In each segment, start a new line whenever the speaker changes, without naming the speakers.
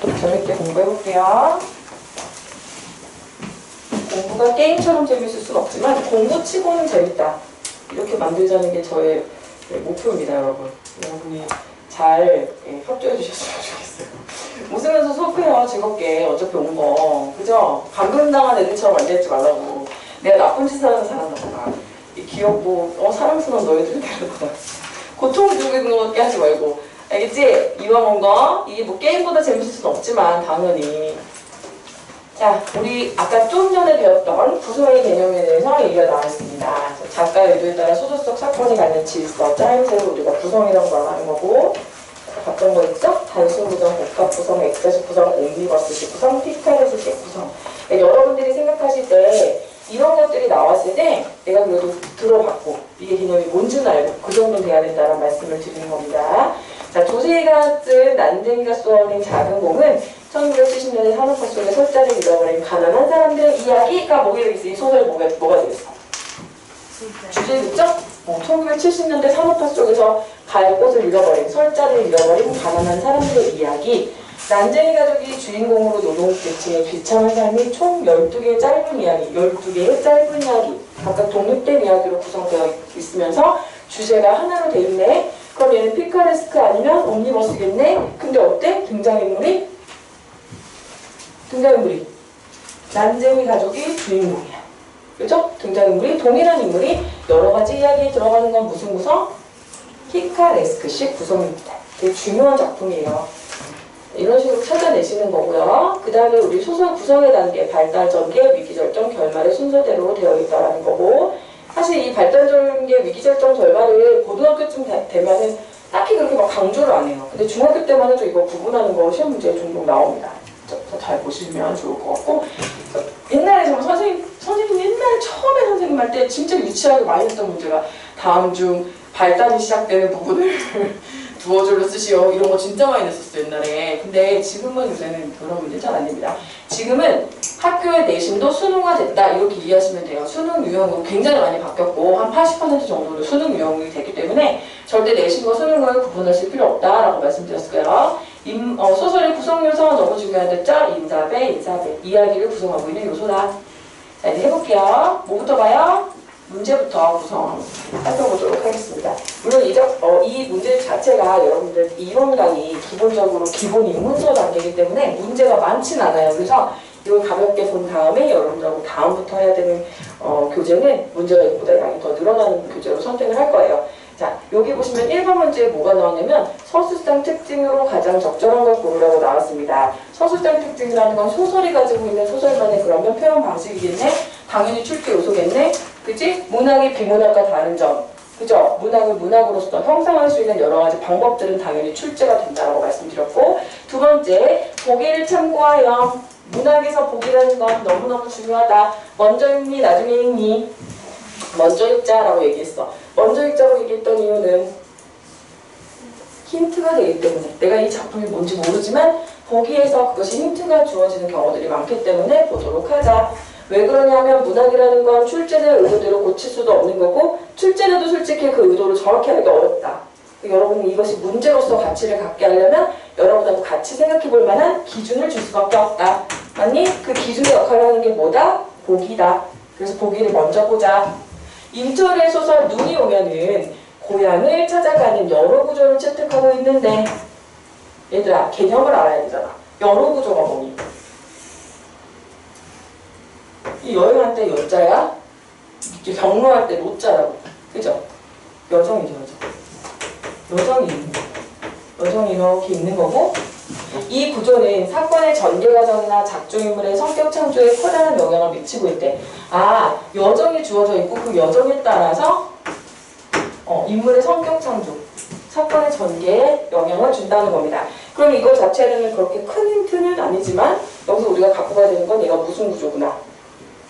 또 재밌게 공부해볼게요. 공부가 게임처럼 재밌을 순 없지만 공부치고는 재밌다. 이렇게 만들자는 게 저의 목표입니다, 여러분. 여러분이 잘 협조해 주셨으면 좋겠어요. 웃으면서 수업해요, 즐겁게. 어차피 온 거. 그죠? 방금 당한 애들처럼 앉아있지 말라고. 내가 나쁜 짓을 하는 사람이다. 귀엽고 사랑스러운 너희들 데려다. 고통 주는 거 같게 하지 말고. 알겠지? 이왕 온 거. 이게 뭐 게임보다 재밌을 수는 없지만 당연히. 자, 우리 아까 좀 전에 배웠던 구성의 개념에 대해서 얘기가 나왔습니다. 작가의 의도에 따라 소설 속 사건이 갖는 질서, 짜임새를 우리가 구성이라고 말하는 거고, 봤던 거 있죠? 단순 구성, 복합 구성, 엑세식 구성, 옴니버스식 구성, 피카레스식 구성. 여러분들이 생각하실 때 이런 것들이 나왔을 때 내가 그래도 들어봤고 이게 개념이 뭔지는 알고 그 정도는 돼야 된다는 말씀을 드리는 겁니다. 자, 조세희가 쓴 난쟁이가 쏘아올린 작은 공은 1970년대 산업화 속에 설자를 잃어버린 가난한 사람들의 이야기가 뭐가 되겠어? 이 소설이 뭐가 되겠어? 주제겠죠? 1970년대 산업화 속에서 갈 곳을 잃어버린, 설자를 잃어버린 가난한 사람들의 이야기. 난쟁이 가족이 주인공으로 노동계층의 비참한 삶이 총 12개의 짧은 이야기, 12개의 짧은 이야기, 각각 독립된 이야기로 구성되어 있으면서 주제가 하나로 돼 있네. 그럼 얘는 피카레스크 아니면 옴니버스겠네? 근데 어때? 등장인물이 난쟁이 가족이 주인공이야. 그죠? 등장인물이 동일한 인물이 여러 가지 이야기에 들어가는 건 무슨 구성? 피카레스크식 구성입니다. 되게 중요한 작품이에요. 이런 식으로 찾아내시는 거고요. 그 다음에 우리 소설 구성의 단계, 발달 전개, 위기절정, 결말의 순서대로 되어 있다는 거고, 사실 이 발달 전개, 위기절정, 결말을 고등학교쯤 되면은 딱히 그렇게 막 강조를 안 해요. 근데 중학교 때만 해도 이거 구분하는 거 시험 문제에 종종 나옵니다. 잘 보시면 좋을 것 같고, 옛날에 정말 선생님 옛날에 처음에 선생님 할 때 진짜 유치하게 많이 했던 문제가 다음 중 발달이 시작되는 부분을 두어 줄로 쓰시오. 이런 거 진짜 많이 냈었어요, 옛날에. 근데 지금은 요새는 그런 문제 잘 안 됩니다. 지금은 학교의 내신도 수능화 됐다. 이렇게 이해하시면 돼요. 수능 유형으로 굉장히 많이 바뀌었고 한 80% 정도로 수능 유형이 됐기 때문에 절대 내신과 수능을 구분하실 필요 없다라고 말씀드렸어요. 소설의 구성 요소가 너무 중요하댔죠? 인사배, 이야기를 구성하고 있는 요소다. 자, 이제 해볼게요. 뭐부터 봐요? 문제부터 구성 살펴보도록 하겠습니다. 물론 이 문제 자체가 여러분들 이론 강의 기본적으로 기본 입문서 단계이기 때문에 문제가 많진 않아요. 그래서 이걸 가볍게 본 다음에 여러분들하고 다음부터 해야 되는 교재는 문제가 이보다 양이 더 늘어나는 교재로 선택을 할 거예요. 자, 여기 보시면 1번 문제에 뭐가 나왔냐면 서술상 특징으로 가장 적절한 걸 고르라고 나왔습니다. 서술상 특징이라는 건 소설이 가지고 있는 소설만의 그러면 표현 방식이겠네? 당연히 출제 요소겠네? 그치? 문학이 비문학과 다른 점. 그죠? 문학을 문학으로서 형성할 수 있는 여러 가지 방법들은 당연히 출제가 된다고 말씀드렸고, 두 번째, 보기를 참고하여. 문학에서 보기라는 건 너무너무 중요하다. 먼저 읽니, 나중에 읽니? 먼저 읽자라고 얘기했어. 먼저 읽자고 얘기했던 이유는 힌트가 되기 때문에, 내가 이 작품이 뭔지 모르지만 보기에서 그것이 힌트가 주어지는 경우들이 많기 때문에 보도록 하자. 왜 그러냐면 문학이라는 건 출제된 의도대로 고칠 수도 없는 거고, 출제라도 솔직히 그 의도를 정확히 하기가 어렵다. 여러분은 이것이 문제로서 가치를 갖게 하려면 여러분하고 같이 생각해 볼 만한 기준을 줄 수밖에 없다. 아니, 그 기준의 역할을 하는 게 뭐다? 보기다. 그래서 보기를 먼저 보자. 임철의 소설 눈이 오면은 고향을 찾아가는 여러 구조를 채택하고 있는데, 얘들아 개념을 알아야 되잖아. 여러 구조가 뭐니? 이 여행할 때 여자야, 경로할 때 노자라고. 그죠? 여정이죠, 여정이 있는 거. 여정이 이렇게 있는 거고, 이 구조는 사건의 전개 과정이나 작중인물의 성격 창조에 커다란 영향을 미치고 있대. 아, 여정이 주어져 있고 그 여정에 따라서 인물의 성격 창조, 사건의 전개에 영향을 준다는 겁니다. 그럼 이거 자체는 그렇게 큰 힌트는 아니지만 여기서 우리가 갖고 가야 되는 건 얘가 무슨 구조구나,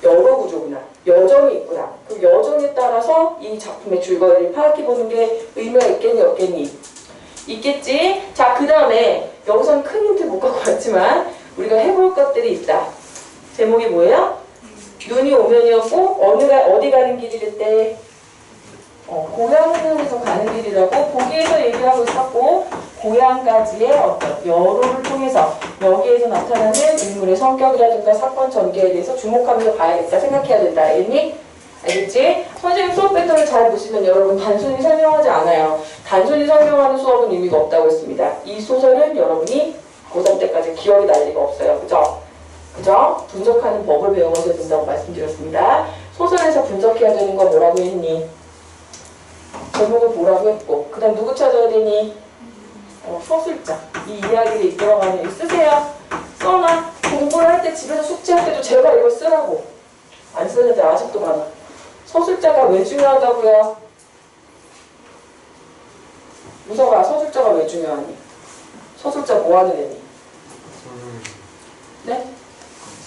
여러 구조구나, 여정이 있구나. 그 여정에 따라서 이 작품의 줄거리를 파악해보는 게 의미가 있겠니 없겠니? 있겠지? 자, 그 다음에 여기서는 큰 힌트 못 갖고 왔지만 우리가 해볼 것들이 있다. 제목이 뭐예요? 눈이 오면이었고 어디 가는 길이랬대? 고향에서 가는 길이라고 보기에서 얘기하고 있었고, 고향까지의 어떤 여로를 통해서 여기에서 나타나는 인물의 성격이라든가 사건 전개에 대해서 주목하면서 봐야겠다, 생각해야 된다. 알겠니? 알겠지? 선생님 수업 패턴을 잘 보시면 여러분 단순히 설명하지 않아요. 단순히 설명하는 수업은 의미가 없다고 했습니다. 이 소설은 여러분이 고3 때까지 기억이 날 리가 없어요. 그죠? 그죠? 분석하는 법을 배워가셔야 된다고 말씀드렸습니다. 소설에서 분석해야 되는 거 뭐라고 했니? 제목을 뭐라고 했고, 그 다음 누구 찾아야 되니? 서술자. 이 이야기를 이끌어가는 일 쓰세요. 써놔. 공부를 할 때 집에서 숙제할 때도 제발 이거 쓰라고. 안 쓰는 애들 아직도 많아. 서술자가 왜 중요하다고요? 무서가 서술자가 왜 중요하니? 서술자 뭐 하는 애니? 네?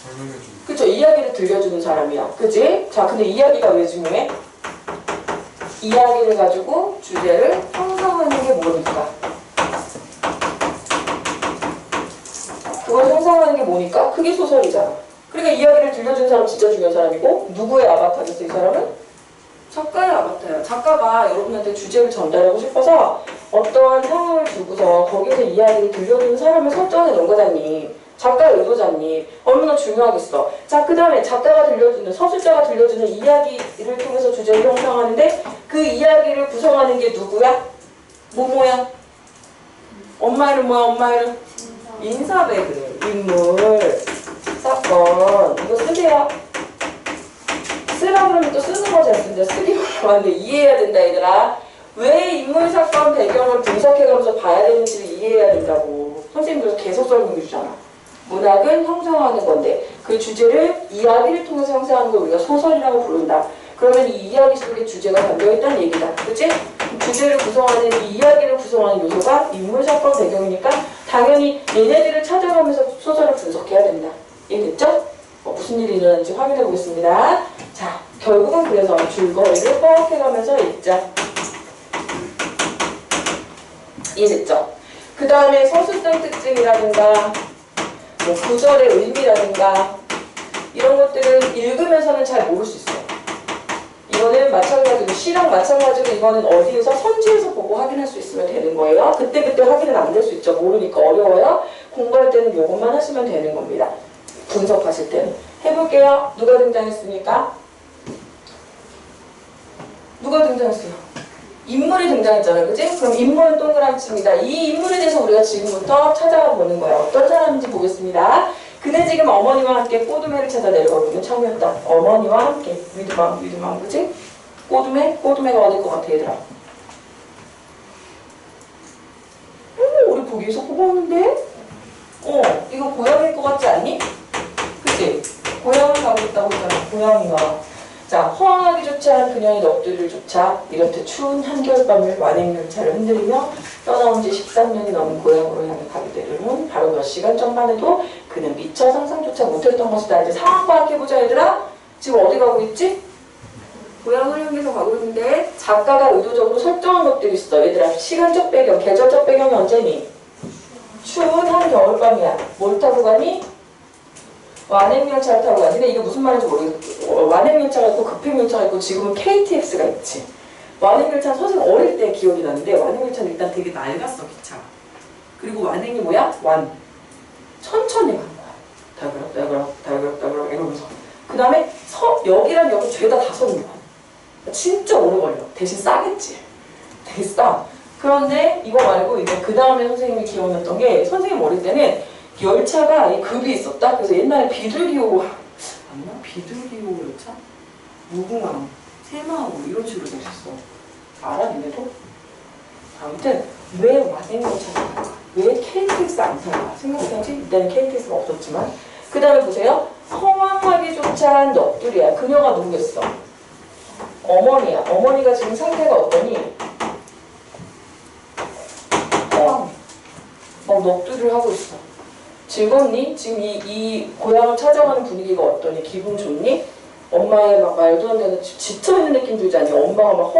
설명해주는. 그쵸, 이야기를 들려주는 사람이야. 그치? 자, 근데 이야기가 왜 중요해? 이야기를 가지고 주제를 형성하는 게 뭐니까? 그걸 형성하는 게 뭐니까? 그게 소설이잖아. 그러니까 이야기를 들려준 사람 진짜 중요한 사람이고, 누구의 아바타겠어, 이 사람은? 작가의 아바타야. 작가가 여러분한테 주제를 전달하고 싶어서 어떠한 상황을 두고서 거기서 이야기를 들려주는 사람을 설정해 놓은 거잖니. 작가의 의도잖니. 얼마나 중요하겠어. 자, 그 다음에 작가가 들려주는, 서술자가 들려주는 이야기를 통해서 주제를 형성하는데 그 이야기를 구성하는 게 누구야? 뭐야? 엄마 이름 뭐야? 엄마 이름? 인사배그, 인물, 사건. 이거 쓰세요. 쓰라 그러면 또 쓰는 거 잘 쓴다. 쓰기만 하는데 이해해야 된다, 얘들아. 왜 인물, 사건, 배경을 분석해가면서 봐야 되는지를 이해해야 된다고. 선생님들 계속 설명해 주잖아. 문학은 형성하는 건데 그 주제를 이야기를 통해서 형성하는 걸 우리가 소설이라고 부른다. 그러면 이 이야기 속에 주제가 담겨있다는 얘기다. 그치? 주제를 구성하는, 이 이야기를 구성하는 요소가 인물, 사건, 배경이니까 당연히 얘네들을 찾아가면서 소설을 분석해야 된다. 이해됐죠? 무슨 일이 일어나는지 확인해 보겠습니다. 자, 결국은 그래서 줄거리를 파악해가면서 읽자. 이해됐죠? 그 다음에 서술적 특징이라든가 뭐 구절의 의미라든가 이런 것들은 읽으면서는 잘 모를 수 있어요. 이거는 마찬가지로 시랑 마찬가지로 이거는 어디에서 선지에서 보고 확인할 수 있으면 되는 거예요. 그때그때 확인은 안 될 수 있죠. 모르니까 어려워요. 공부할 때는 이것만 하시면 되는 겁니다. 분석하실 때는. 해볼게요. 누가 등장했습니까? 누가 등장했어요? 인물이 등장했잖아요. 그치? 그럼 인물은 동그라미칩니다. 이 인물에 대해서 우리가 지금부터 찾아가 보는 거예요. 어떤 사람인지 보겠습니다. 그는 지금 어머니와 함께 꼬두매를 찾아 내려가고 있는 청이었다. 어머니와 함께. 위드망, 그치? 꼬두매가 어딜 것 같아, 얘들아? 우리 보기에서 뽑았는데? 이거 고양이일 것 같지 않니? 그치? 고양이 가고 있다고 했잖아. 고양이가. 자, 허황하기 좋지 않은 그녀의 넋두리를 쫓아 이렇듯 추운 한겨울밤을 완행열차를 흔들리며 떠나온 지 13년이 넘은 고향으로 향해 가게 되려는 바로 몇 시간 전만 해도 그는 미처 상상조차 못했던 것이다. 이제 상황 파악해보자, 얘들아. 지금 어디 가고 있지? 고향을 향해서 가고 있는데 작가가 의도적으로 설정한 것들이 있어. 얘들아, 시간적 배경, 계절적 배경이 언제니? 추운 한겨울밤이야. 뭘 타고 가니? 완행열차를 타고 가지. 근데 이게 무슨 말인지 모르겠어. 완행열차가 있고 급행열차가 있고 지금은 KTX가 있지. 완행열차는 선생님 어릴 때 기억이 나는데 완행열차는 일단 되게 낡았어, 기차가. 그리고 완행이 뭐야? 천천히 가는 거야. 달그락 이러면서. 그 다음에 역이란 역은 죄다 다 서는 거야. 진짜 오래 걸려. 대신 싸겠지. 되게 싸. 그런데 이거 말고 이제 그 다음에 선생님이 기억났던 게 선생님 어릴 때는 열차가 이 급이 있었다. 그래서 옛날에 비둘기호 맞나? 비둘기호 열차? 무궁화, 새마을 이런 식으로 돼 있었어. 알아, 니네도? 아무튼 왜 완행열차가 탈까? 왜 KTX 안 탈까? 생각해야지. 이때는 KTX가 없었지만. 그 다음에 보세요. 허황하기조차 한 넋두리야. 그녀가 누구겠어? 어머니야. 어머니가 지금 상태가 어떠니? 허황해. 넋두리를 하고 있어. 즐겁니? 지금 이 고향을 찾아가는 분위기가 어떠니? 기분 좋니? 엄마의 막 말도 안 되는 지쳐있는 느낌 들지 않니? 엄마가 막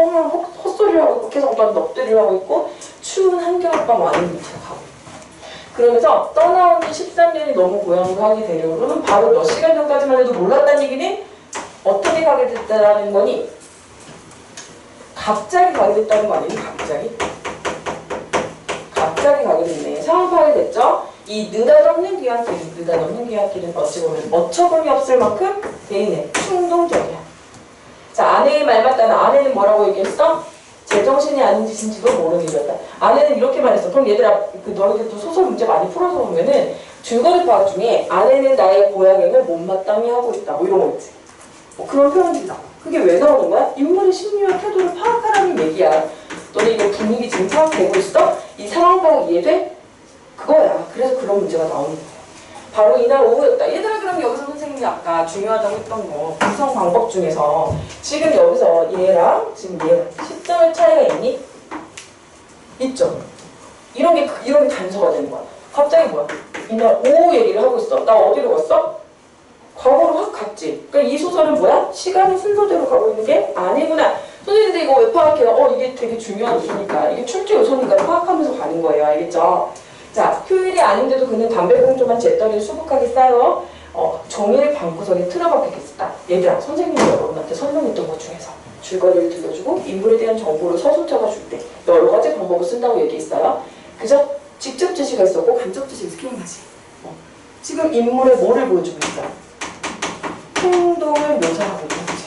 헛소리를 하고 있고 계속 엄마는 넋두리를 하고 있고 추운 한겨울밤 완행열차가 가고 있고 그러면서 떠나온 지 13년이 넘은 고향으로 가게 되려고는 바로 몇 시간 전까지만 해도 몰랐다는 얘기는 어떻게 가게 됐다는 거니? 갑자기 가게 됐다는 거 아니니? 갑자기 가게 됐네. 상황 파악이 됐죠? 이 느닷없는 귀환길은 어찌 보면 어처구니 없을 만큼 대인의 충동적이야. 자, 아내의 말 맞다는 아내는 뭐라고 얘기했어? 제정신이 아닌 짓인지도 모르는 일이었다. 아내는 이렇게 말했어. 그럼 얘들아, 너희들도 소설 문제 많이 풀어서 보면은 줄거리 파악 중에 아내는 나의 고향행을 못마땅히 하고 있다. 뭐 이런 거 있지. 뭐 그런 표현들이 나와. 그게 왜 나오는 거야? 인물의 심리와 태도를 파악하라는 얘기야. 너네 이거 분위기 지금 파악되고 있어? 이 상황 파악 이해돼? 그거야. 그래서 그런 문제가 나오는 거야. 바로 이날 오후였다. 얘들아, 그럼 여기서 선생님이 아까 중요하다고 했던 거 구성 방법 중에서 지금 여기서 얘랑 지금 얘랑 시점의 차이가 있니? 있죠. 이런 게 단서가 되는 거야. 갑자기 뭐야? 이날 오후 얘기를 하고 있어. 나 어디로 갔어? 과거로 확 갔지. 그러니까 이 소설은 뭐야? 시간의 순서대로 가고 있는 게 아니구나. 선생님들 이거 왜 파악해요? 이게 되게 중요한 요소니까. 이게 출제 요소니까 파악하면서 가는 거예요. 알겠죠? 자, 휴일이 아닌데도 그는 담배꽁초만 재떨이를 수북하게 쌓여 종일 방구석에 틀어박혀 있었다. 얘들아, 선생님이 여러분한테 설명했던 것 중에서 줄거리를 들려주고 인물에 대한 정보를 서술자가 줄 때 여러 가지 방법을 쓴다고 얘기했어요. 그죠? 직접 제시가 있었고 간접 제시가 있었지. 지금 인물의 뭐를 보여주고 있어? 행동을 묘사하고 있는 거지.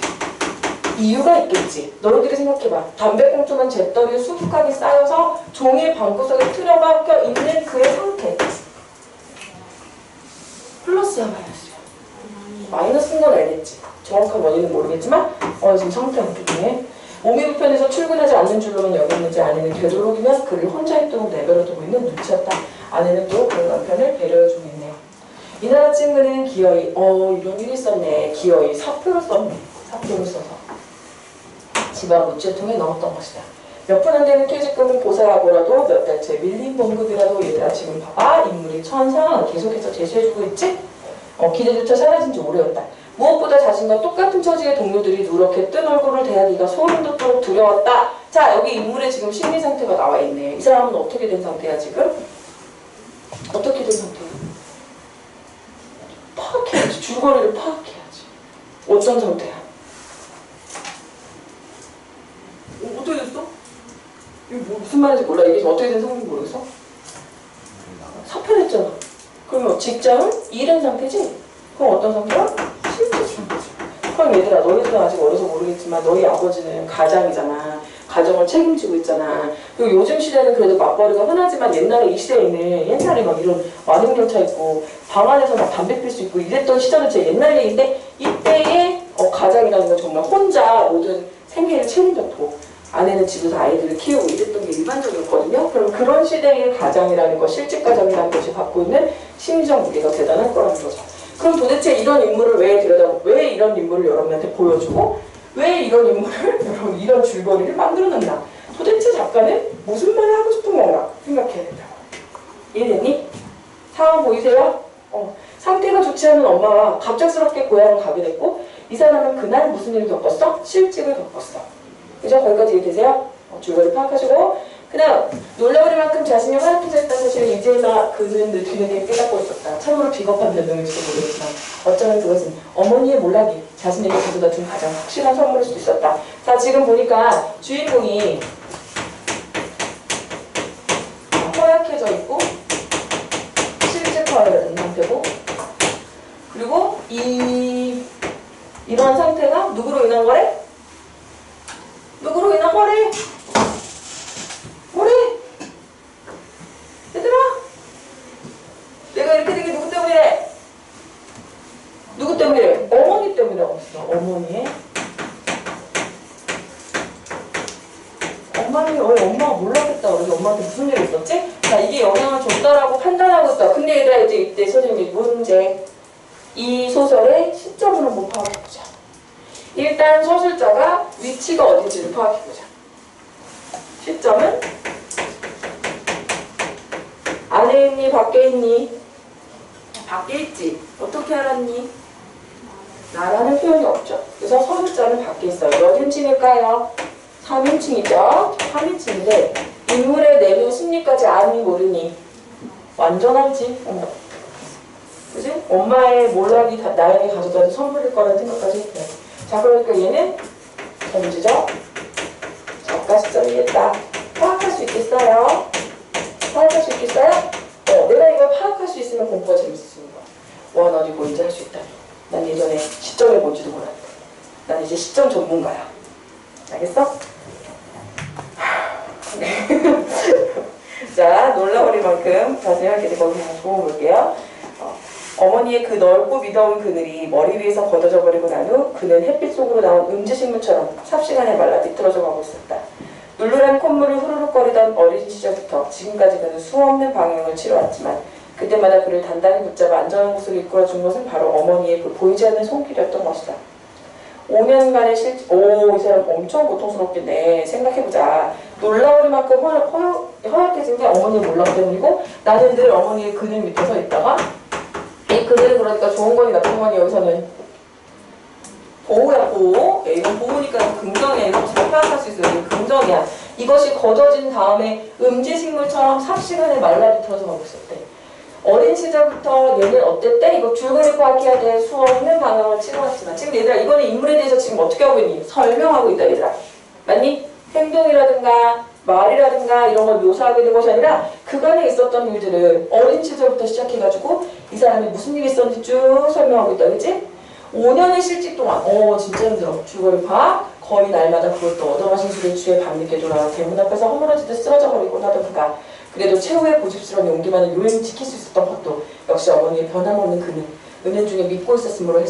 이유가 있겠지. 너희들이 생각해봐. 담배꽁초만 재떨이에 수북하게 쌓여서 종일 방구석에 틀어박혀 있는 그의 상태. 플러스야 마이너스야? 마이너스인 건 알겠지. 정확한 원인은 모르겠지만 지금 상태가 어떻게 몸이 불편해서 출근하지 않는 줄로만 여겼는지 아내는 되도록이면 그를 혼자 있도록 내버려두고 있는 눈치였다. 아내는 또 그런 남편을 배려해주고 있네요. 이날 아침 그는 기어이 이런 일이 있었네. 기어이 사표를 썼네. 사표를 써서 집 앞 우체통에 넣었던 것이다. 몇 푼 안 되는 퇴직금은 보살하고라도 몇 달째 밀린 봉급이라도 얘들아 지금 봐봐. 인물이 천상 계속해서 제시해주고 있지? 기대조차 사라진 지 오래였다. 무엇보다 자신과 똑같은 처지의 동료들이 누렇게 뜬 얼굴을 대하기가 소름 돋도록 두려웠다. 자, 여기 인물의 지금 심리 상태가 나와 있네. 이 사람은 어떻게 된 상태야 지금? 어떻게 된 상태야? 파악해야지. 줄거리를 파악해야지. 어떤 상태야? 어떻게 됐어? 이거 무슨 말인지 몰라. 이게 어떻게 된 상태인지 모르겠어? 사표냈잖아. 그러면 직장은 잃은 상태지? 그럼 어떤 상태야? 실제 상태지. 그럼 얘들아, 너희들은 아직 어려서 모르겠지만 너희 아버지는 가장이잖아. 가정을 책임지고 있잖아. 그리고 요즘 시대는 그래도 맞벌이가 흔하지만 옛날에 이 시대에는 옛날에 막 이런 완행열차 있고 방 안에서 막 담배 필 수 있고 이랬던 시절은 제 옛날 얘기인데 이때의 가장이라는 건 정말 혼자 모든 생계를 책임졌고 아내는 집에서 아이들을 키우고 이랬던 게 일반적이었거든요. 그럼 그런 시대의 가장이라는 것, 실직 가장이라는 것이 갖고 있는 심리적 무게가 대단한 거라는 거죠. 그럼 도대체 이런 인물을 왜 이런 인물을 여러분한테 보여주고 왜 이런 인물을 여러분 이런 줄거리를 만들어낸다. 도대체 작가는 무슨 말을 하고 싶은 건가 생각해야 된다고. 이해됐니? 상황 보이세요? 상태가 좋지 않은 엄마가 갑작스럽게 고향을 가게 됐고 이 사람은 그날 무슨 일을 겪었어? 실직을 겪었어. 그죠? 거기까지 이해되세요? 줄거리 파악하시고 그 다음 놀라버릴 만큼 자신이 활약해졌다는 사실을 이제나 그는 뒤늦게 깨닫고 있었다. 참으로 비겁한 변명일지도 모르겠지만 어쩌면 그것은 어머니의 몰락이 자신에게 가져다 준 가장 확실한 선물일 수도 있었다. 자, 지금 보니까 주인공이 허약해져 있고 실직화된 상태고 그리고 이런 상태가 누구로 인한 거래? 누구로 인한 거래? 뭐래? 얘들아, 내가 이렇게 된 게 누구 때문이래? 누구 때문이래? 어머니 때문이라고 했어. 어머니의 엄마가 몰랐겠다. 우리 엄마한테 무슨 일이 있었지? 자, 이게 영향을 줬다라고 판단하고 있다. 근데 얘들아, 이때 선생님이 문제. 이 소설의 시점을 한번 파악해보자. 일단 서술자가 위치가 어딘지를 파악해보자. 시점은 안에 있니? 밖에 있니? 밖에 있지. 어떻게 알았니? 나라는 표현이 없죠. 그래서 서술자는 밖에 있어요. 몇 인칭일까요? 3인칭이죠. 3인칭인데 인물의 내면 심리까지 아니 모르니 완전 알지. 그지? 엄마의 몰락이 나에게 가져다 준 선물일 거라는 생각까지 했대. 자, 그러니까 얘는 전지적 작가 시점이겠다. 파악할 수 있겠어요? 파악할 수 있겠어요? 내가 이걸 파악할 수 있으면 공부가 재밌어지는 거야. 와, 난 이거 이제 할 수 있다. 난 예전에 시점이 뭔지도 몰랐는데. 난 이제 시점 전문가야. 알겠어? 자, 놀라버릴 만큼 자세히 하게 되고 그냥 보볼게요. 어머니의 그 넓고 미더운 그늘이 머리 위에서 걷어져 버리고 난 후 그는 햇빛 속으로 나온 음지식물처럼 삽시간에 말라 비틀어져 가고 있었다. 눌누란 콧물을 후루룩거리던 어린 시절부터 지금까지 그는 수없는 방황을 치러왔지만 그때마다 그를 단단히 붙잡아 안전한 곳으로 이끌어준 것은 바로 어머니의 그 보이지 않는 손길이었던 것이다. 5년간의 이 사람 엄청 고통스럽겠네. 생각해보자. 놀라울 만큼 허약해진 게 어머니의 몰락 때문이고 나는 늘 어머니의 그늘 밑에 서 있다가 이 그늘은 그러니까 좋은 거니 나쁜 거니 여기서는 보호야 보호. 이건 보호니까 긍정이야. 이거 잘 파악할 수 있어요. 이건 긍정이야. 이것이 걷어진 다음에 음지식물처럼 삽시간에 말라비틀어서 가고 있었대. 어린 시절부터 얘는 어땠대? 이거 줄거리 파악해야 돼. 수없는 방향을 치러왔지만 지금 얘들아 이거는 인물에 대해서 지금 어떻게 하고 있니? 설명하고 있다 얘들아. 맞니? 행동이라든가 말이라든가 이런 걸 묘사하게 된 것이 아니라 그간에 있었던 일들을 어린 시절부터 시작해가지고 이 사람이 무슨 일이 있었는지 쭉 설명하고 있다. 그치? 5년의 실직 동안 진짜 힘들어. 줄거리 파악 거의 날마다 그것도 얻어마신 술에 취해 밤늦게 돌아와 대문 앞에서 허물어지듯 쓰러져 버리곤 하던 그가 그래도 최후의 고집스러운 용기만을 요행히 지킬 수 있었던 것도 역시 어머니의 변함없는 그는 은연 중에 믿고 있었으므로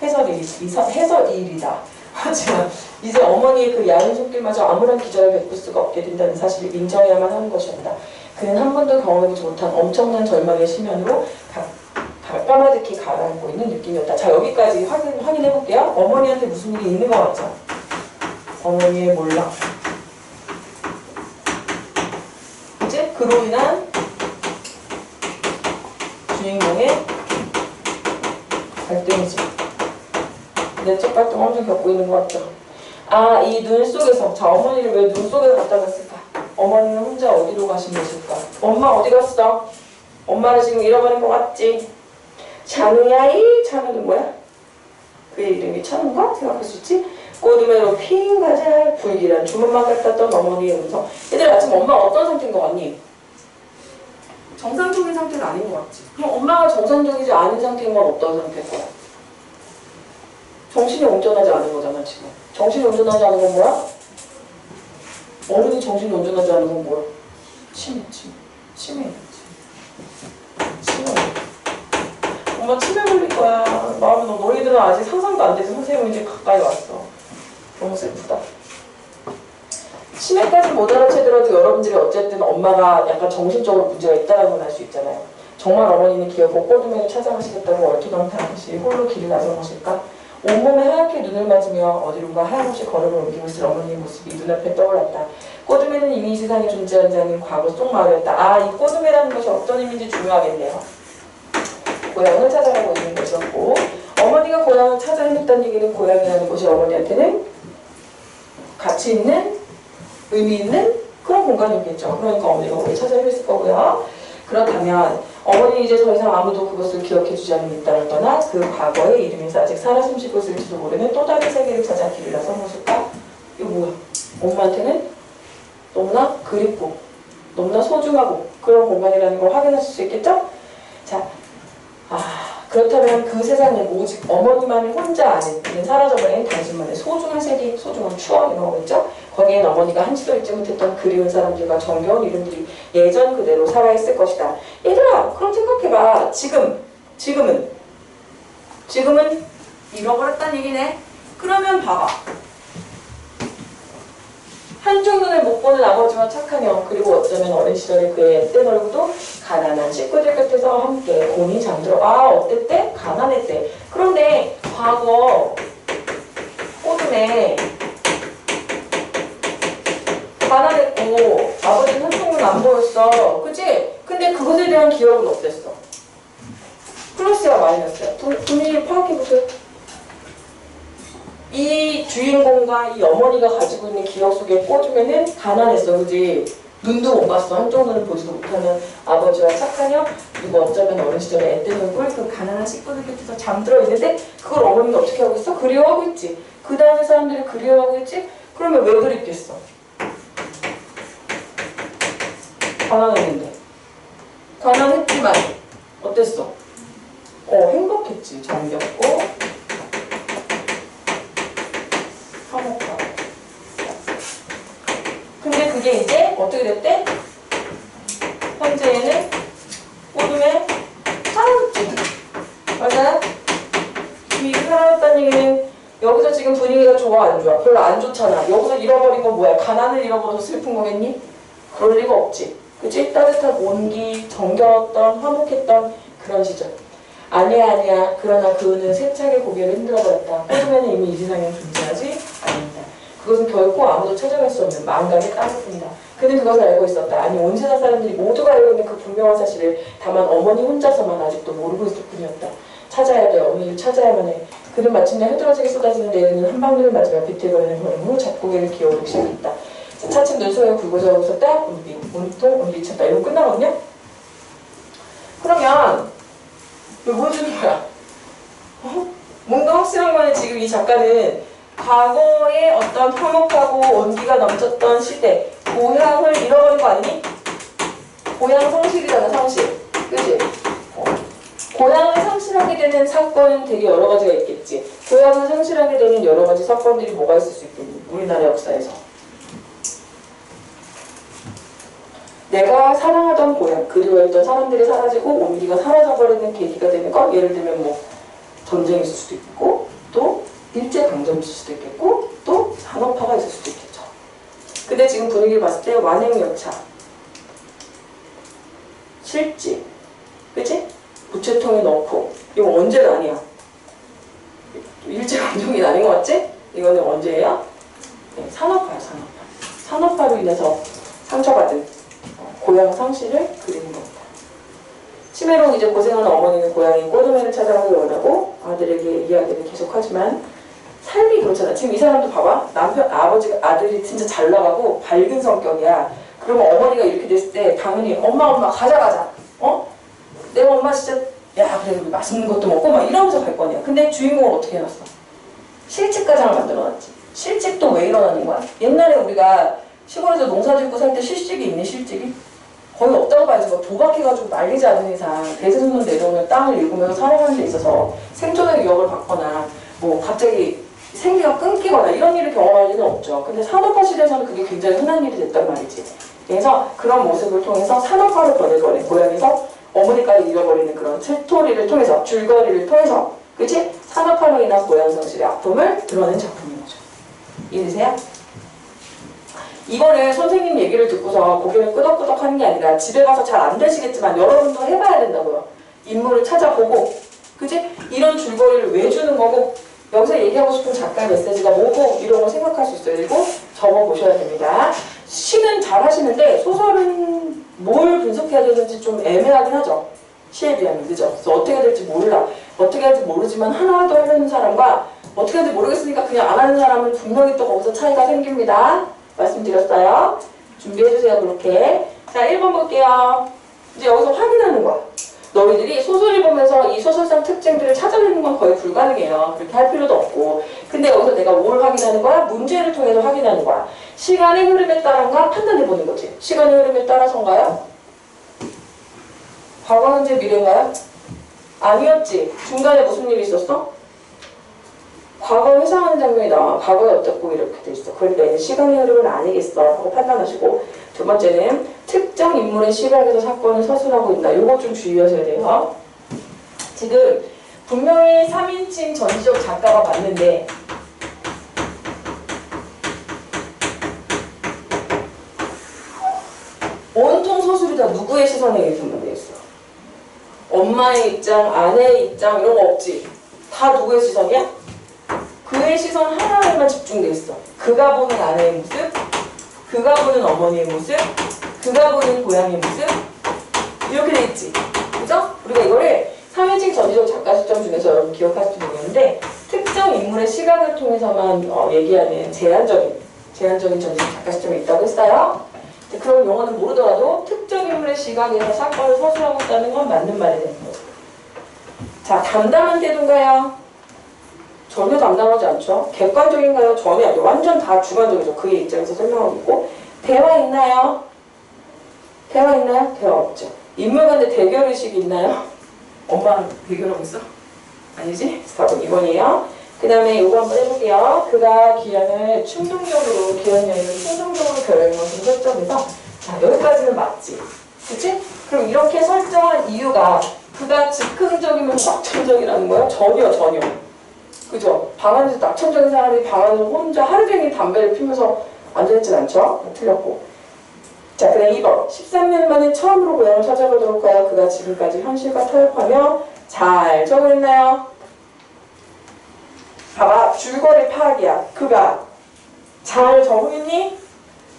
해서일이다. 하지만 이제 어머니의 그 야윈 손길마저 아무런 기적을 베풀 수가 없게 된다는 사실을 인정해야만 하는 것이었다. 그는 한 번도 경험해보지 못한 엄청난 절망의 심연으로 까마득히 가라앉고 있는 느낌이었다. 자, 여기까지 확인해볼게요. 어머니한테 무슨 일이 있는 것 같죠? 어머니의 몰락. 이제 그로 인한 주인공의 갈등이지. 내적 갈등 엄청 겪고 있는 것 같죠? 아, 이 눈 속에서. 자, 어머니를 왜 눈 속에 갖다 놨을까? 어머니는 혼자 어디로 가신 것일까? 엄마 어디 갔어? 엄마를 지금 잃어버린 것 같지? 찬우야, 이 찬우는 뭐야? 그의 이름이 찬우인가? 생각할 수 있지? 꼬두매로 핑 가자 불길한 주문만 같았던 어머니의 음성. 얘들아 지금 엄마 어떤 상태인 것 같니? 정상적인 상태는 아닌 것 같지? 그럼 엄마가 정상적이지 않은 상태인 건 어떤 상태일 거야? 정신이 온전하지 않은 거잖아 지금. 정신이 온전하지 않은 건 뭐야? 어른이 정신이 온전하지 않은 건 뭐야? 치매. 엄마 치매 걸릴 거야. 마음이 너희들은 아직 상상도 안 되지. 선생님은 이제 가까이 왔어. 너무 슬프다. 치매까지 못 알아채더라도 여러분들이 어쨌든 엄마가 약간 정신적으로 문제가 있다는 걸 알 수 있잖아요. 정말 어머니는 기어코 꼬두매를 찾아가시겠다고 얼토당토하듯이 홀로 길을 나선 것일까? 온몸에 하얗게 눈을 맞으며 어디론가 하염없이 걸음을 옮기고 있을 어머니의 모습이 눈앞에 떠올랐다. 꼬두매는 이미 이 세상에 존재하지 않는 과거 속 마을이었다. 아, 이 꼬두매라는 것이 어떤 의미인지 중요하겠네요. 고향을 찾아가고 있는 것이었고 어머니가 고향을 찾아 헤맸다는 얘기는 고향이라는 것이 어머니한테는 가치 있는 의미 있는 그런 공간이겠죠. 그러니까 어머니가 거기 찾아 헤맸을 거고요. 그렇다면 어머니는 이제 더 이상 아무도 그것을 기억해주지 않는 입단을 떠나 그 과거의 이름에서 아직 살아 숨쉬고 있을지도 모르는 또 다른 세계를 찾아 길을 나선 것일까? 이거 뭐야? 엄마한테는 너무나 그립고 너무나 소중하고 그런 공간이라는 걸 확인하실 수 있겠죠? 자, 그렇다면 그 세상은 오직 어머니만이 혼자 아는 그는 사라져버린 당신만의 소중한 세계, 소중한 추억인 거겠죠? 거기엔 어머니가 한치도 잊지 못했던 그리운 사람들과 정겨운 이름들이 예전 그대로 살아있을 것이다. 얘들아, 그럼 생각해봐. 지금은 잃어버렸단 얘기네. 그러면 봐봐. 한쪽 눈을 못 보는 아버지와 착한 형, 그리고 어쩌면 어린 시절에 그의 앳된 얼굴도 가난한 식구들 곁에서 함께 곤히 잠들어. 어땠대? 가난했대. 그런데 과거 꼬둠에 가난했고 아버지는 한쪽 눈 안 보였어. 그치? 근데 그것에 대한 기억은 어땠어? 플러스야 마이너스야? 분위기 파악해보세요. 이 주인공과 이 어머니가 가지고 있는 기억 속에 꽂으면은 가난했어. 그지? 눈도 못 봤어. 한쪽 눈을 보지도 못하는 아버지와 착한 형, 그리고 어쩌면 어린 시절에 앳된 얼굴, 그 가난한 식구들 곁에서 잠들어 있는데 그걸 어머니가 어떻게 하고 있어? 그리워하고 있지. 그 다음에 사람들이 그리워하고 있지? 그러면 왜 그립겠어? 가난했는데. 가난했지만 어땠어? 행복했지. 정겹고 화목하고. 근데 그게 이제 어떻게 됐대? 현재에는 꼬둠에 사라졌지. 맞아요? 이게 사라졌다는 얘기는 여기서 지금 분위기가 좋아 안 좋아? 별로 안 좋잖아. 여기서 잃어버린 건 뭐야? 가난을 잃어버려서 슬픈 거겠니? 그럴 리가 없지. 그치? 따뜻한 온기, 정겨웠던, 화목했던 그런 시절. 아니야. 그러나 그는 세차게 고개를 흔들어버렸다. 꼬둠에는 이미 이 세상에 존재하지 않는다. 그것은 결코 아무도 찾아갈 수 없는 망각의 땅뿐이다. 그는 그것을 알고 있었다. 아니 온 세상 사람들이 모두가 알고 있는 그 분명한 사실을 다만 어머니 혼자서만 아직도 모르고 있을 뿐이었다. 찾아야 돼. 어머니를 찾아야만 해. 그는 마침내 흐드러지게 쏟아지는 내리는 한 방울을 맞으며 비틀거리는 걸음으로 잡고개를 기어오르기 시작했다. 차츰 눈썹에 굵어져 웃었다. 온통 온비쳤다. 이러고 끝나거든요? 그러면 이거 보여주는 거야. 뭔가 확실한 거는 지금 이 작가는 과거의 어떤 화목하고 온기가 넘쳤던 시대, 고향을 잃어버린 거 아니니? 고향 상실이잖아, 상실. 그치? 고향을 상실하게 되는 사건은 되게 여러 가지가 있겠지. 고향을 상실하게 되는 여러 가지 사건들이 뭐가 있을 수 있겠니? 우리나라 역사에서. 내가 사랑하던 고향, 그리워했던 사람들이 사라지고 온기가 사라져버리는 계기가 되는 것. 예를 들면 뭐 전쟁이 있을 수도 있고, 또 일제강점기 있을 수도 있겠고, 또 산업화가 있을 수도 있겠죠. 근데 지금 분위기를 봤을 때 완행열차, 실지, 그치? 부채통에 넣고. 이거 언제는 아니야. 일제강점기 아닌 것 같지? 이거는 언제예요? 네, 산업화야, 산업화. 산업화로 인해서 상처받은 고향 상실을 그리는 겁니다. 치매로 이제 고생하는 어머니는 고향인 꼬드메를 찾아가기 원하고 아들에게 이야기를 계속하지만 삶이 그렇잖아. 지금 이 사람도 봐봐. 아들이 진짜 잘 나가고 밝은 성격이야. 그러면 어머니가 이렇게 됐을 때 당연히 엄마 가자. 내 엄마 진짜 야 그래 우리 맛있는 것도 먹고 막 이러면서 갈 거냐. 근데 주인공을 어떻게 해놨어? 실직가장을 만들어놨지. 실직도 왜 일어나는 거야? 옛날에 우리가 시골에서 농사 짓고 살 때 실직이 있니? 실직이? 거의 없다고 봐야지. 뭐 도박해가지고 말리지 않는 이상 대세손으로 내려오는 땅을 일구면서 살아가는 데 있어서 생존의 위협을 받거나 뭐 갑자기 생계가 끊기거나 이런 일을 경험할 일은 없죠. 근데 산업화 시대에서는 그게 굉장히 흔한 일이 됐단 말이지. 그래서 그런 모습을 통해서 산업화로 변해버린 고향에서 어머니까지 잃어버리는 그런 스토리를 통해서 줄거리를 통해서 그치? 산업화로 인한 고향 상실의 아픔을 드러낸 작품인 거죠. 이해되세요? 이거는 선생님 얘기를 듣고서 고개를 끄덕끄덕 하는 게 아니라 집에 가서 잘 안 되시겠지만 여러분도 해봐야 된다고요. 인물을 찾아보고 그치? 이런 줄거리를 왜 주는 거고 여기서 얘기하고 싶은 작가의 메시지가 뭐고 이런 걸 생각할 수 있어요. 그리고 적어보셔야 됩니다. 시는 잘 하시는데 소설은 뭘 분석해야 되는지 좀 애매하긴 하죠. 시에 비하면 그죠? 그래서 어떻게 될지 몰라. 어떻게 할지 모르지만 하나라도 하려는 사람과 어떻게 할지 모르겠으니까 그냥 안 하는 사람은 분명히 또 거기서 차이가 생깁니다. 말씀드렸어요. 준비해주세요. 그렇게. 자, 1번 볼게요. 이제 여기서 확인하는 거야. 너희들이 소설을 보면서 이 소설상 특징들을 찾아내는 건 거의 불가능해요. 그렇게 할 필요도 없고. 근데 여기서 내가 뭘 확인하는 거야? 문제를 통해서 확인하는 거야. 시간의 흐름에 따라가 판단해보는 거지. 시간의 흐름에 따라서인가요? 과거, 현재, 미래인가요? 아니었지. 중간에 무슨 일이 있었어? 과거 회상하는 장면이 나와. 과거에 어떻고 이렇게 돼 있어. 그러니까 이제 시간의 흐름은 아니겠어 하고 판단하시고, 두 번째는 특정 인물의 시각에서 사건을 서술하고 있다. 요거 좀 주의하셔야 돼요. 지금 분명히 3인칭 전지적 작가가 맞는데 온통 서술이 다 누구의 시선에 의해서만 돼 있어. 엄마의 입장, 아내의 입장 이런 거 없지. 다 누구의 시선이야? 그의 시선 하나에만 집중돼 있어. 그가 보는 아내의 모습, 그가 보는 어머니의 모습, 그가 보는 고향의 모습 이렇게 돼 있지. 그죠? 우리가 이거를 3인칭 전지적 작가 시점 중에서 여러분 기억하실지 모르겠는데 특정 인물의 시각을 통해서만 얘기하는 제한적인 전지적 작가 시점이 있다고 했어요. 그런 용어는 모르더라도 특정 인물의 시각에서 사건을 서술하고 있다는 건 맞는 말이 되는 거죠. 자, 담담한 태도인가요? 전혀 담담하지 않죠. 객관적인가요? 전혀 아니죠. 완전 다 주관적이죠. 그의 입장에서 설명하고 있고. 대화 있나요? 대화 있나요? 대화 없죠. 인물 간의 대결의식이 있나요? 엄마랑 대결하고 있어? 아니지? 4번 2번이에요. 그 다음에 이거 한번 해볼게요. 그가 기현을 충동적으로, 기현 여인을 충동적으로 결혼한 것으로 설정해서, 자, 여기까지는 맞지? 그치? 그럼 이렇게 설정한 이유가 그가 즉흥적이면서 낙천적이라는 거야? 전혀. 그죠? 방 안에서 낙천적인 사람이 방 안에서 혼자 하루 종일 담배를 피면서 앉아있진 않죠? 틀렸고. 자, 그 다음 2번. 13년 만에 처음으로 고향을 찾아가도록 하여 그가 지금까지 현실과 타협하며 잘 적어있나요? 봐봐. 줄거리 파악이야. 그가 잘 적어있니?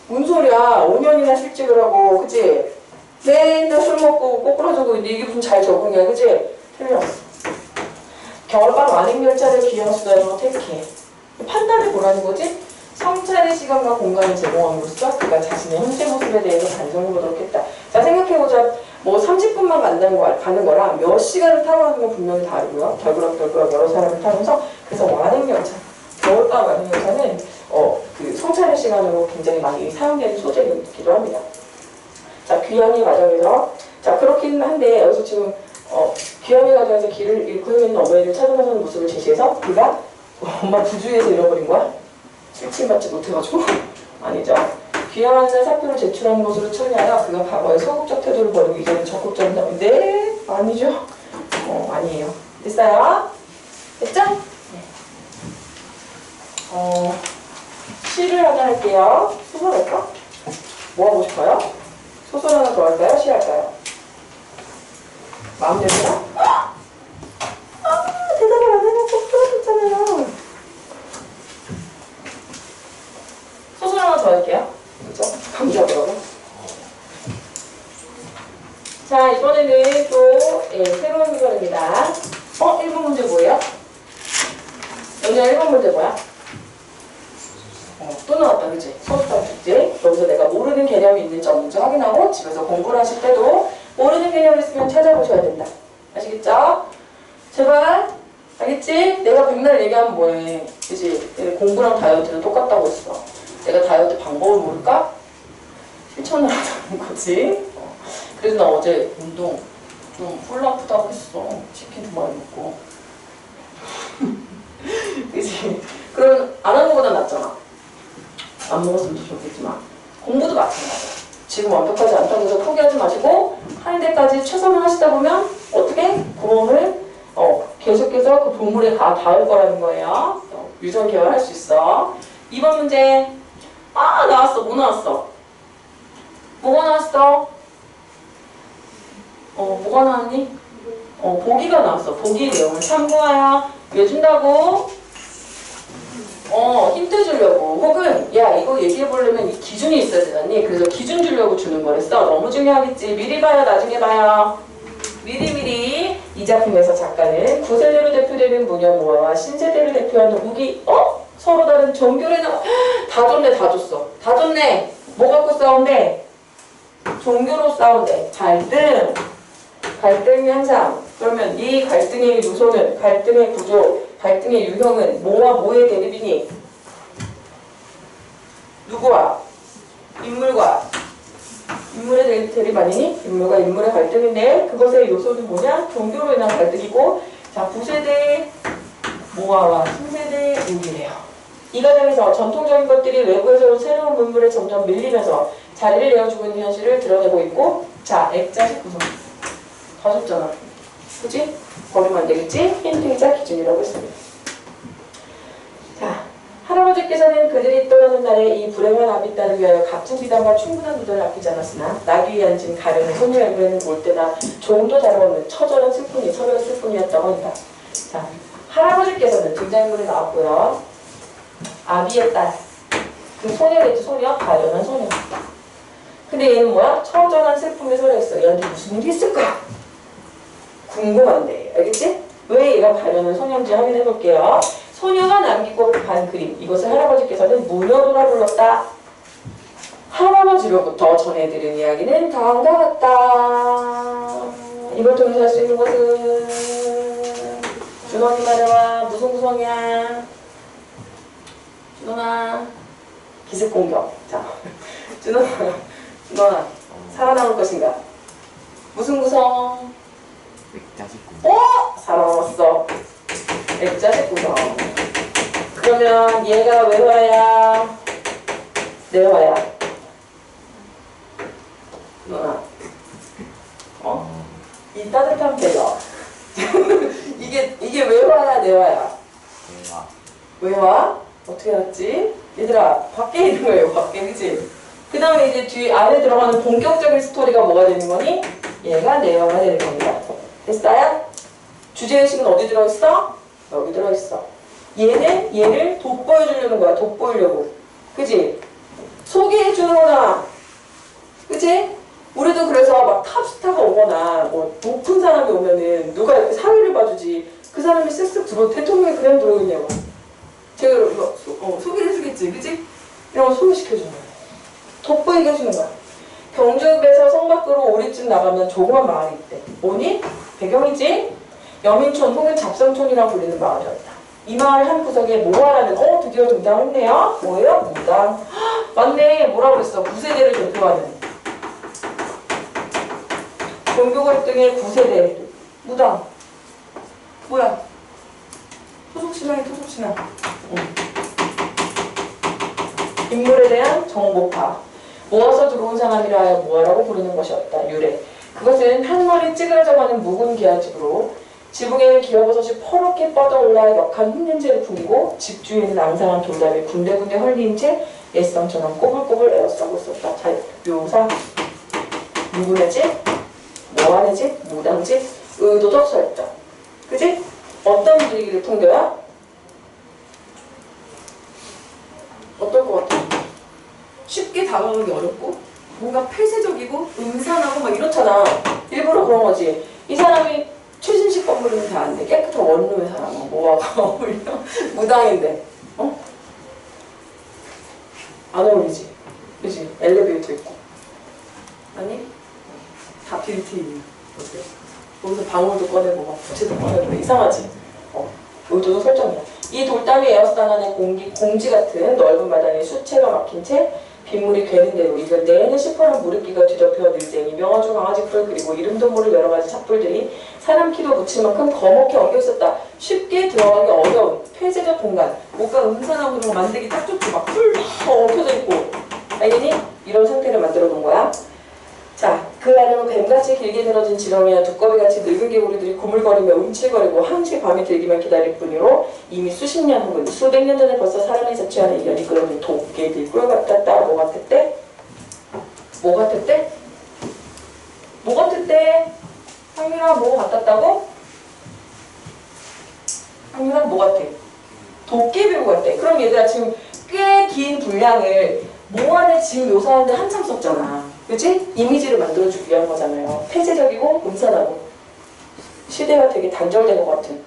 뭔 소리야. 5년이나 실직을 하고, 그치? 맨날 술 먹고 꼬꾸라지고 있는데 이게 무슨 잘 적응이야, 그치? 틀렸어. 겨울밤 완행열차를 기현수단으로 택해. 판단을 보라는 거지? 성찰의 시간과 공간을 제공함으로써 그가 자신의 현재 모습에 대해서 반성해보도록 했다. 자, 생각해보자. 뭐 30분만 가는 거랑 몇 시간을 타고 가는 건 분명히 다르고요. 덜그럭 여러 사람을 타면서. 그래서 완행열차, 겨울밤 완행열차는 그 성찰의 시간으로 굉장히 많이 사용되는 소재이기도 합니다. 자, 귀환의 과정에서, 자, 그렇긴 한데 여기서 지금 귀환의 과정에서 길을 잃고 있는 어머니를 찾아가는 모습을 제시해서 그가 엄마 부주의해서 잃어버린 거야? 실침받지 못해가지고? 아니죠. 귀환한 사표를 제출하는 것으로 처리하여 그가 과거에 소극적 태도를 버리고 이제는 적극적인 답인데 아니죠. 아니에요. 됐어요? 됐죠? 네. 시를 하나 할게요. 소설 할까? 뭐 하고 싶어요? 소설 하나 더 할까요? 시 할까요? 마음대로요? 대답을 안 해놓고 풀어줬잖아요. 소설 하나 더 할게요. 그렇죠? 강조하더라고요. 자, 이번에는 또 새로운 문제입니다. 1번 문제 뭐예요? 여기가 1번 문제 뭐야? 또 나왔다, 그치? 소수점 숙제. 여기서 내가 모르는 개념이 있는지 없는지 확인하고 집에서 공부를 하실 때도 모르는 개념이 있으면 찾아보셔야 된다. 아시겠죠? 제발. 알겠지? 내가 백날 얘기하면 뭐해. 그치? 공부랑 다이어트는 똑같다고 했어. 내가 다이어트 방법을 모를까? 실천을 하자는 거지. 그래도 나 어제 운동 좀 훌라프다고 했어. 치킨 2마리 먹고. 그치? 그러면 안 하는 것보다 낫잖아. 안 먹었으면 더 좋겠지만. 공부도 마찬가지야. 지금 완벽하지 않다고 해서 포기하지 마시고 하는 데까지 최선을 하시다 보면 어떻게? 보험을 계속해서 그 보물에 다 닿을 거라는 거예요. 유전 개발할 수 있어. 2번 문제. 나왔어. 뭐 나왔어? 뭐가 나왔어? 뭐가 나왔니? 보기가 나왔어. 보기 내용을 참고하여. 왜 준다고? 힌트 주려고. 혹은 야 이거 얘기해보려면 이 기준이 있어야 되잖니. 그래서 기준 주려고 주는 거랬어. 너무 중요하겠지. 미리 봐요, 나중에 봐요. 미리미리. 이 작품에서 작가는 구세대로 대표되는 무녀모아와 신세대를 대표하는 우기 서로 다른 종교를 다 줬네. 다 줬어. 다 줬네. 뭐 갖고 싸운대? 종교로 싸운대. 갈등 현상. 그러면 이 갈등의 요소는, 갈등의 구조, 갈등의 유형은 뭐와 뭐의 대립이니? 누구와? 인물과. 인물의 대립 아니니? 인물과 인물의 갈등인데 그것의 요소는 뭐냐? 종교로 인한 갈등이고, 자, 9세대 모아와 신세대 우기래요. 이 과정에서 전통적인 것들이 외부에서 온 새로운 문물에 점점 밀리면서 자리를 내어주고 있는 현실을 드러내고 있고, 자, 액자식 구성. 다 줬잖아. 그치? 버리면 안 되겠지? 힌트이자 기준이라고 했습니다. 자, 할아버지께서는 그들이 떠나는 날에 이 불행한 아비딸을 위하여 값진 비단과 충분한 누더를 아끼지 않았으나 나귀 위에 앉은 가련한 소녀의 얼굴에는 볼 때나 조금도 다름없는 처절한 슬픔이 서로의 슬픔이었다고 합니다. 자, 할아버지께서는 등장인물이 나왔고요. 아비의 딸. 그 소녀겠지, 소녀? 가련한 소녀. 근데 얘는 뭐야? 처절한 슬픔에 서려있어. 얘한테 무슨 일이 있을까? 궁금한데. 알겠지? 왜 얘가 가련한 소녀인지 확인해볼게요. 소녀가 남기고 간 그림. 이것을 할아버지께서는 무녀도라 불렀다. 할아버지로부터 전해들은 이야기는 다음과 같다. 이걸 통해서 할 수 있는 것은 준원이 말해봐. 무슨 구성이야? 준원아. 기습공격. 자, 준원아. 살아남을 것인가? 무슨 구성?
액자식 구성.
살아남았어. 액자식 구성. 그러면 얘가 외화야? 내화야? 누나. 이 따뜻한 배가. 이게 외화야, 내화야?
대화.
외화? 어떻게 알았지? 얘들아, 밖에 있는 거예요, 밖에, 그치? 그 다음에 이제 뒤 안에 들어가는 본격적인 스토리가 뭐가 되는 거니? 얘가 내화가 되는 겁니다. 됐어요? 주제의식은 어디 들어있어? 여기 들어있어. 얘는 얘를 돋보여주려는 거야, 돋보이려고. 그치? 소개해주는 거잖아. 그치? 우리도 그래서 막 탑스타가 오거나 뭐 높은 사람이 오면은 누가 이렇게 사회를 봐주지. 그 사람이 쓱쓱 들어, 대통령이 그냥 들어오겠냐고. 제가 이거 소개를 해주겠지, 그치? 이런 거 소개시켜주는 거야. 돋보이게 해주는 거야. 경주읍에서 성 밖으로 5리쯤 나가면 조그만 마을이 있대. 뭐니? 배경이지? 여민촌 혹은 잡성촌이라고 불리는 마을이었다. 이 마을 한 구석에 모아라는 드디어 등장했네요. 뭐예요? 무당. 맞네. 뭐라고 그랬어? 9세대를 대표하는 종교 갈등의 9세대 무당. 뭐야? 토속신앙이 토속신앙. 인물에 대한 정보파. 모아서 들어온 사람이라 하여 모아라고 부르는 것이었다. 유래. 그것은 한 머리 찌그러져가는 묵은 기와집으로 지붕에는 기어버섯이 퍼렇게 뻗어올라 역한 흰냄새를 풍기고 집 주위에는 앙상한 돌담이 군데군데 헐리인 채 예성처럼 꼬불꼬불 에워싸고 있었다. 자, 묘사. 누구네 집? 뭐하는 집? 무당 집? 의도적 설정. 그치? 어떤 분위기를 풍겨야? 어떨 것 같아? 쉽게 다가가기 어렵고 뭔가 폐쇄적이고 음산하고 막 이렇잖아. 일부러 그런 거지. 이 사람이 최신식 건물이면 다 안 돼. 깨끗한 원룸에 살아. 뭐가 어울려? 무당인데. 안 어울리지? 그치? 엘리베이터 있고. 아니? 다 빌트인이야. 어때? 거기서 방울도 꺼내고 막 부채도 꺼내고 이상하지? 의도도 설정이야. 이 돌담이 에어싸는 안에 공지 같은 넓은 마당에 수채가 막힌 채 빗물이 되는 대로 이건 내내 시퍼런 무릇기가 뒤덮여 늘쟁이, 명아주 강아지풀 그리고 이름도 모를 여러 가지 찻불들이 사람 키도 묻힐 만큼 거먹게 엉겨 있었다. 쉽게 들어가기 어려운 폐쇄적 공간. 뭔가 음산하고 그런 거 만들기 딱 좋지. 막 풀 엉켜져 있고. 알겠니? 이런 상태를 만들어 놓은 거야. 자, 그 안에는 뱀같이 길게 늘어진 지렁이와 두꺼비같이 늙은 개구리들이 구물거리며 움찔거리고 항시 밤이 들기만 기다릴 뿐이로 이미 수십 년 혹은 수백 년 전에 벌써 사람이 자취하는 이견이 끌어오는 도깨비 꿀 같았다. 뭐 같았대? 뭐 같았대? 뭐 같았대? 황민아 뭐 같았다고? 황민아 뭐 같아? 도깨비 같대. 그럼 얘들아 지금 꽤 긴 분량을 몽환을 지금 묘사하는데 한참 썼잖아. 그치? 이미지를 만들어주기 위한 거잖아요. 폐쇄적이고 음산하고 시대가 되게 단절된 것 같은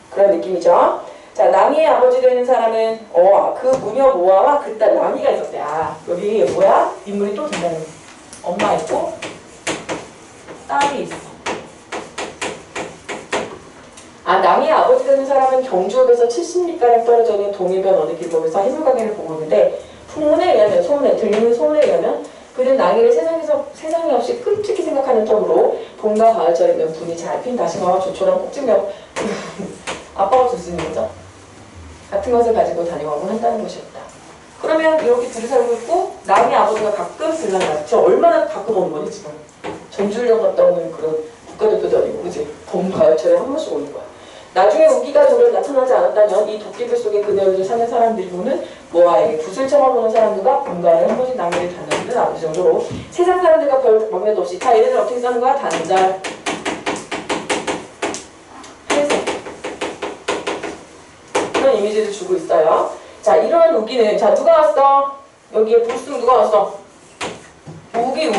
그런 느낌이죠. 자, 낭이의 아버지 되는 사람은 그 무녀 모아와 그 딸 낭이가 있었대. 여기 뭐야? 인물이 또 등장해. 엄마 있고 딸이 있어. 낭이의 아버지 되는 사람은 경주읍에서 70리가량 떨어져 있는 동해변 어느 길목에서 해물가게를 보고 있는데 풍문에 의하면 들리는 소문에 의하면 그는 낭이를 세상에 없이 끔찍히 생각하는 턱으로 봄과 가을철이면 분이 잘 핀 다시마와 조촐한 꼭지며 아빠가 줬으니 거죠. 같은 것을 가지고 다녀가곤 한다는 것이었다. 그러면 이렇게 둘이 살고 있고 낭이 아버지가 가끔 들락날. 저 얼마나 가끔 오는 거니 지금. 전주훈련 갔다 오는 그런 국가대표도 아니고 그지? 봄 가을철에 한 번씩 오는 거야. 나중에 우기가 저를 나타나지 않았다면 이 도깨비 속에 그녀를 사는 사람들이 보는 모아에게 붓을 쳐다보는 사람들과 본가를 한 번씩 낭비를 다녀오는 아버지 정도로 세상 사람들과 별 막내도 없이 다 얘네들 어떻게 사는 거야? 단절 회색 그런 이미지를 주고 있어요. 자, 이러한 우기는 자 누가 왔어? 여기에 불쑥 누가 왔어? 우기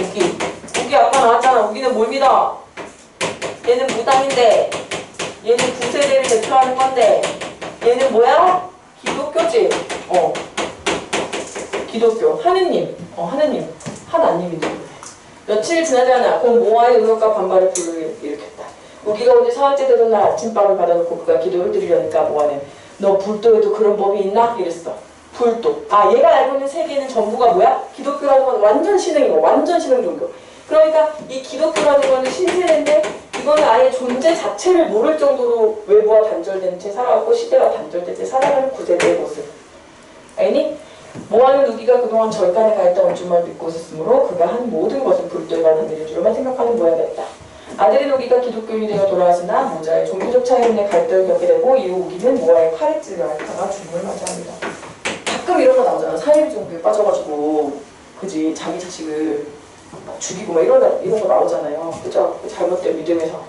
아까 나왔잖아. 우기는 뭘 믿어? 얘는 무당인데 얘는 9세대를 대표하는 건데 얘는 뭐야? 기독교지? 기독교 하느님 하나님이죠. 며칠 지나지 않아 곧 모아의 의혹과 반발을 불러일으켰다. 우기가 언제 사흘째 되던 날 아침밥을 받아놓고 그가 기도를 드리려니까 모아는 너 불도에도 그런 법이 있나? 이랬어. 불도. 얘가 알고 있는 세계는 전부가 뭐야? 기독교라는 건 완전 신흥이고 완전 신흥 종교. 그러니까 이 기독교라는 거는 신세대인데 이거는 아예 존재 자체를 모를 정도로 외부와 단절된 채 살아왔고 시대와 단절된 채 살아가는 구세대의 모습. 알니? 모하는 누기가 그동안 절간에 가있던 원주말 믿고 있었으므로 그가 한 모든 것은 불도에 관한 일인 줄만 생각하는 모양이었다. 아들의 누기가 기독교인이 되어 돌아왔으나 모자의 종교적 차이로 갈등을 겪게 되고 이후 우기는 모하의 칼에 찔려 앓다가 죽음을 맞이합니다. 가끔 이런 거 나오잖아. 사이비 종교에 빠져가지고 그지 자기 자식을 죽이고 막 이런 거 나오잖아요. 그죠? 잘못된 믿음에서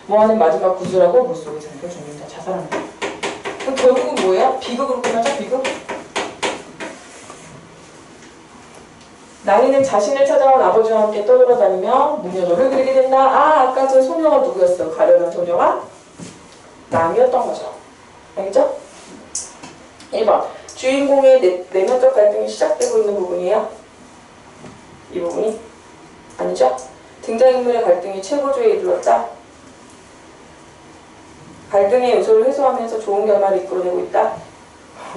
모하는 마지막 구슬하고 물속에 잠겨 죽는다. 자살합니다. 그럼 결국은 뭐예요? 비극으로 끝나죠? 비극? 낭이는 자신을 찾아온 아버지와 함께 떠돌아다니며 무녀도를 그리게 된다. 아, 아까 저 소녀가 누구였어? 가련한 소녀가? 남이었던 거죠. 알겠죠? 1번. 주인공의 내면적 갈등이 시작되고 있는 부분이에요. 이 부분이? 아니죠? 등장인물의 갈등이 최고조에 이르렀다. 갈등의 요소를 해소하면서 좋은 결말을 이끌어내고 있다.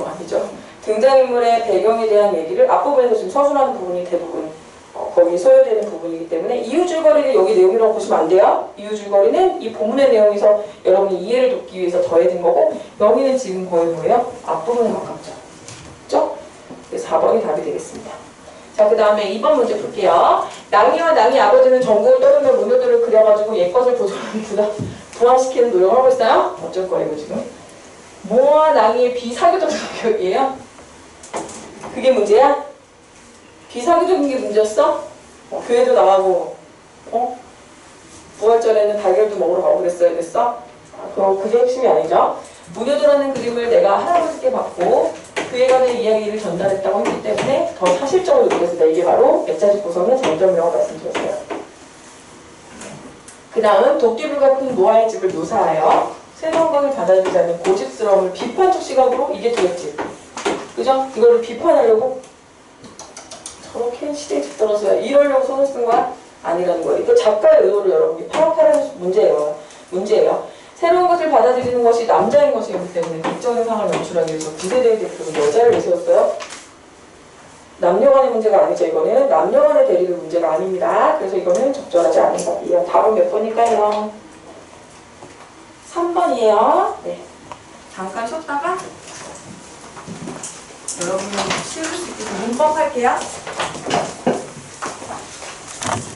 아니죠? 등장인물의 배경에 대한 얘기를 앞부분에서 지금 서술하는 부분이 대부분 거기에 소요되는 부분이기 때문에 이유줄거리는 여기 내용이라고 보시면 안 돼요. 이유줄거리는 이 본문의 내용에서 여러분이 이해를 돕기 위해서 더해진 거고 여기는 지금 거의 뭐예요? 앞부분에 가깝죠. 그렇죠? 4번이 답이 되겠습니다. 자, 그 다음에 2번 문제 풀게요. 낭이와 낭이 아버지는 전국을 떠돌며 무녀들을 그려가지고 옛것을 부활시키는 노력을 하고 있어요. 어쩔 거예요 지금? 모와 낭이의 비사교적 성격이에요. 그게 문제야? 비사교적인 게 문제였어? 교회도 나가고 부활절에는 달걀도 먹으러 가고 그랬어야 됐어? 그게 핵심이 아니죠. 무녀도라는 그림을 내가 할아버지께 받고 그에 관한 이야기를 전달했다고 했기 때문에 더 사실적으로 느꼈습니다. 이게 바로 액자식 구성의 장점이라고 말씀드렸어요. 그 다음 도끼불 같은 모아의 집을 묘사하여 새로운 것을 받아들이지 않는 고집스러움을 비판적 시각으로 이게 되겠지. 그죠? 이거를 비판하려고 저렇게 시대에 뒤떨어져야 이러려고 손을 쓴 거야? 아니라는 거예요. 이거 작가의 의도를 여러분이 파악하라는 문제예요. 새로운 것을 받아들이는 것이 남자인 것이기 때문에 극적인 상을 연출하기 위해서 9세대의 대표는 여자를 내세웠어요. 남녀 간의 문제가 아니죠. 이거는 남녀 간의 대립의 문제가 아닙니다. 그래서 이거는 적절하지 않은 답이에요. 답은 몇 번일까요? 3번이에요. 네. 잠깐 쉬었다가 여러분 쉬울 수 있게 문법 할게요.